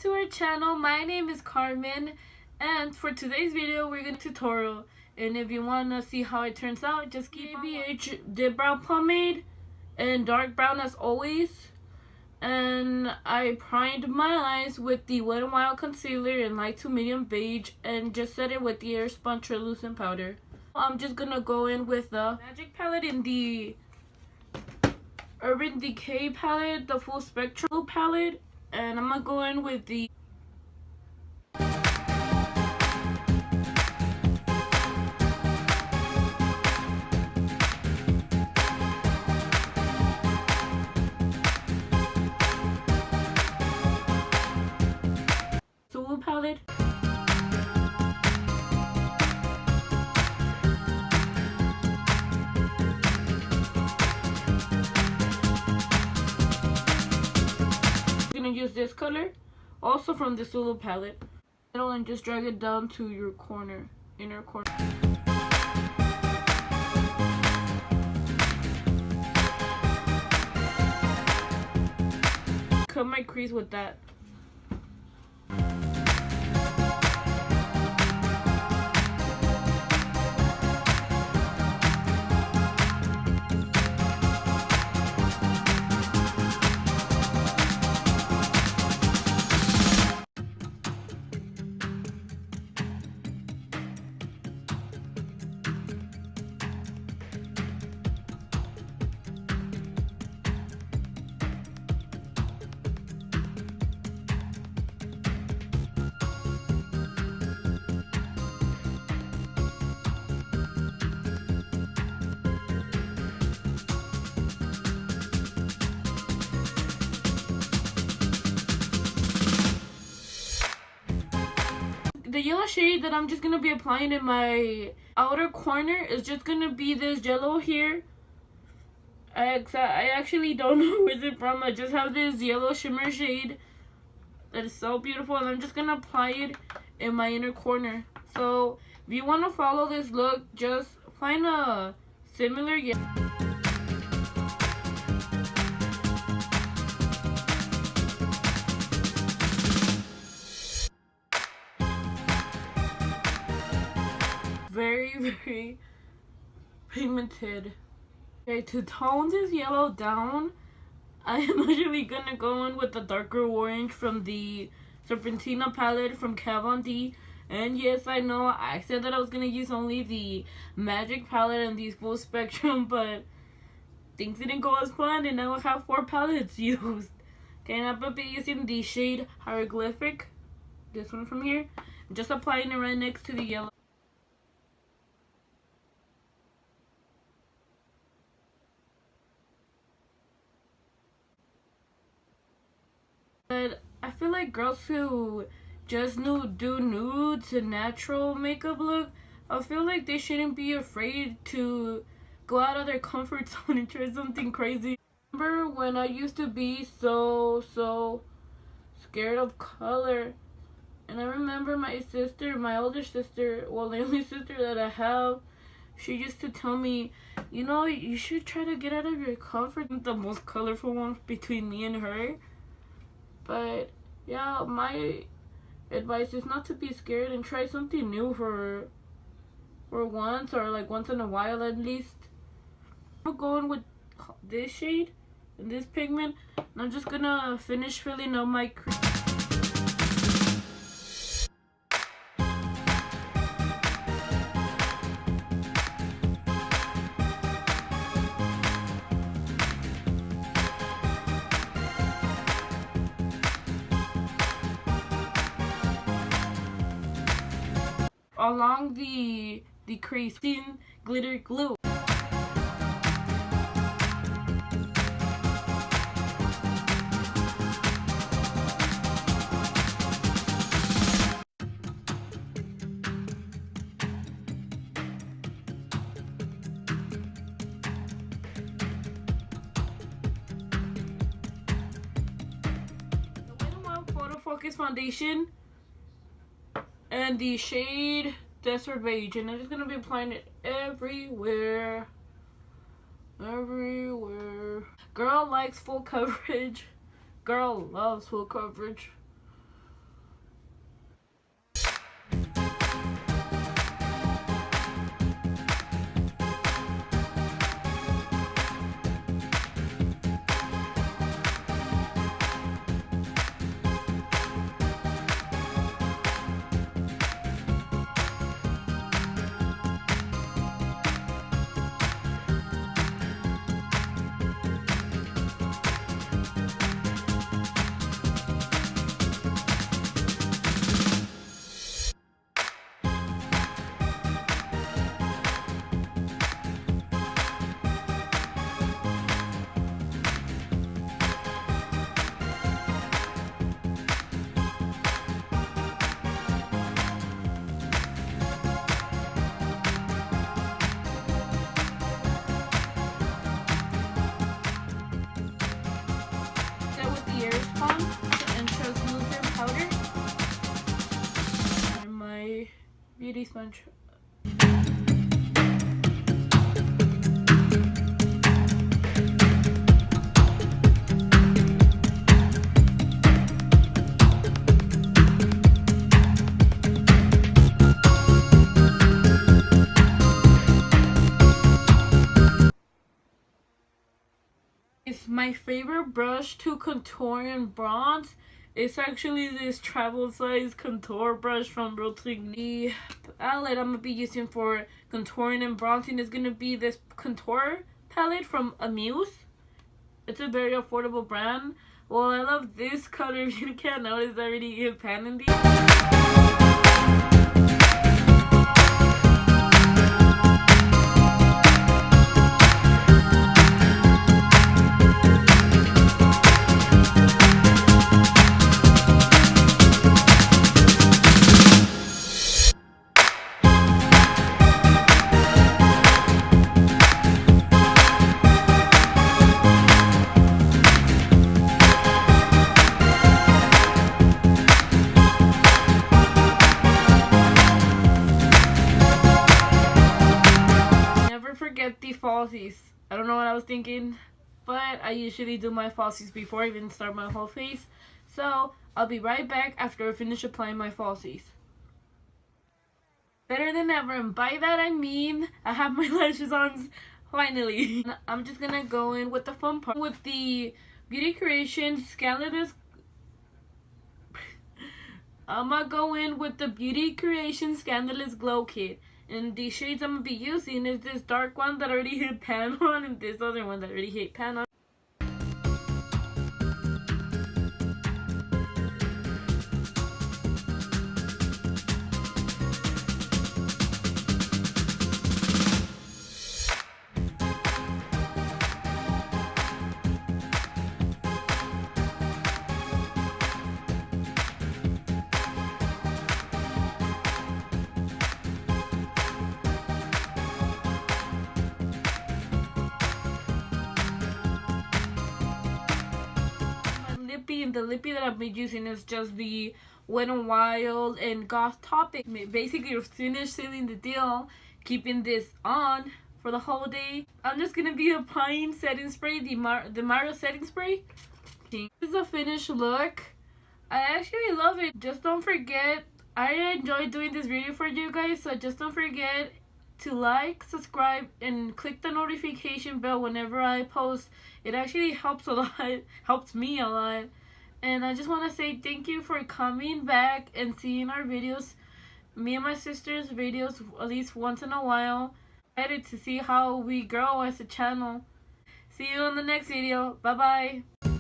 To our channel. My name is Carmen, and for today's video we're going to tutorial, and if you want to see how it turns out, just keep BH Dip Brow Pomade and dark brown as always. And I primed my eyes with the Wet n Wild concealer in light to medium beige and just set it with the Airspun translucent powder. I'm just gonna go in with the Magic palette in the Urban Decay palette, the Full Spectrum palette, and I'm gonna go in with the Sulu palette. I'm gonna use this color, also from the Sulu palette, and just drag it down to your corner, inner corner. Cut my crease with that. The yellow shade that I'm just gonna be applying in my outer corner is just gonna be this yellow here. I actually don't know where it's from. I just have this yellow shimmer shade that is so beautiful, and I'm just gonna apply it in my inner corner. So if you want to follow this look, just find a similar yellow. Very pigmented. Okay, to tone this yellow down, I am actually gonna go in with the darker orange from the Serpentina palette from Kat Von D. And yes, I know I said that I was gonna use only the Magic palette and these Full Spectrum, but things didn't go as planned, and now I have 4 palettes used. Okay, and I'm gonna be using the shade Hieroglyphic, this one from here. I'm just applying it right next to the yellow. But I feel like girls who just do nudes and natural makeup look, I feel like they shouldn't be afraid to go out of their comfort zone and try something crazy. Remember when I used to be so scared of color, and I remember my sister, my older sister, well, the only sister that I have, she used to tell me, you know, you should try to get out of your comfort. The most colorful one between me and her. But yeah, my advice is not to be scared and try something new for once, or like once in a while at least. I'm going with this shade and this pigment, and I'm just gonna finish filling up my crease. Along the crease, glitter glue. The Wet n Wild Photo Focus Foundation and the shade Desert Beige, and I'm just gonna be applying it everywhere. Girl likes full coverage. Girl loves full coverage. beauty sponge. It's my favorite brush to contour and bronze. It's actually this travel size contour brush from Brooklyn. The palette I'm gonna be using for contouring and bronzing is gonna be this contour palette from Amuse. It's a very affordable brand. Well, I love this color. If you can't notice, I already hit pan in these. Forget the falsies. I don't know what I was thinking, but I usually do my falsies before I even start my whole face. So I'll be right back after I finish applying my falsies. Better than ever, and by that I mean I have my lashes on finally. I'm just gonna go in with the fun part with the Beauty Creation Scandalous. I'm gonna go in with the Beauty Creation Scandalous Glow Kit. And the shades I'm going to be using is this dark one that I already hit pan on and this other one that I already hit pan on. And the lippy that I've been using is just the Wet n Wild and Goth Topic. Basically, finished sealing the deal, keeping this on for the whole day. I'm just gonna be applying setting spray, the Mario setting spray. This is a finished look. I actually love it. Just don't forget, I enjoy doing this video for you guys, so just don't forget to like, subscribe, and click the notification bell whenever I post. It actually helps a lot, helps me a lot. And I just want to say thank you for coming back and seeing our videos, me and my sister's videos, at least once in a while. Excited to see how we grow as a channel. See you in the next video. Bye bye.